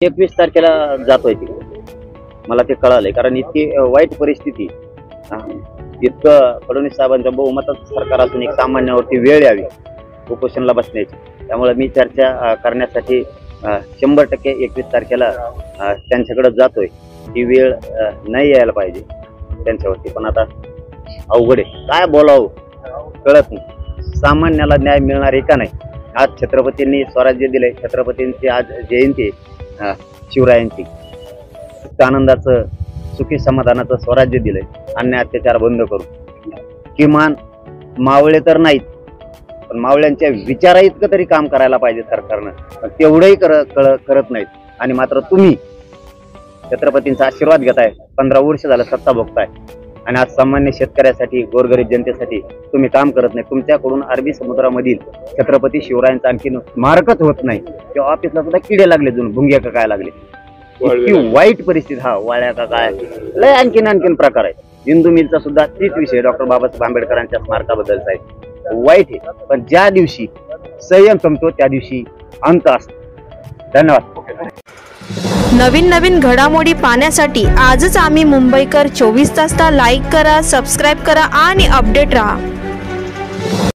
21 तारखेला जातोय तिकडे, मला ते कळालंय. कारण इतकी वाईट परिस्थिती, इतकं फडणवीस साहेबांच्या बहुमताचं सरकार असून एक सामान्यावरती वेळ यावी उपोषणाला बसण्याची. त्यामुळे मी चर्चा करण्यासाठी 100% 21 तारखेला त्यांच्याकडे जातोय. ही वेळ नाही यायला पाहिजे त्यांच्यावरती, पण आता अवघड आहे. काय बोलावं कळत नाही. सामान्याला न्याय मिळणार आहे का नाही. आज छत्रपतींनी स्वराज्य दिलंय, छत्रपतींची आज जयंती शिवरायांची. आनंदाचं सुखी समाधानाचं स्वराज्य दिलंय. अन्याय अत्याचार बंद करू. किमान मावळे तर नाहीत, पण मावळ्यांच्या विचारा इतकं तरी काम करायला पाहिजे सरकारनं, पण तेवढंही करत नाहीत. आणि मात्र तुम्ही छत्रपतींचा आशीर्वाद घेताय, 15 वर्ष झालं सत्ता भोगताय, आणि आज सामान्य शेतकऱ्यासाठी गोरगरीब जनतेसाठी तुम्ही काम करत नाही. तुमच्याकडून अरबी समुद्रामधील छत्रपती शिवरायांचं आणखीन स्मारकच होत नाही. किंवा ऑफिसला सुद्धा किडे लागले, जुन भुंगे का काय लागले. इतकी वाईट परिस्थिती. वाळ्या का काय लय आणखीन प्रकार आहे. हिंदू मिलचा सुद्धा तीच विषय डॉक्टर बाबासाहेब आंबेडकरांच्या स्मारकाबद्दलचा आहे. वाईट आहे, पण ज्या दिवशी संयम संपतो त्या दिवशी अंत असतो. धन्यवाद. नवीन घडामोडी पाहण्यासाठी आजच आम्ही मुंबईकर 24 तासला लाईक करा, सबस्क्राईब करा आणि अपडेट रहा.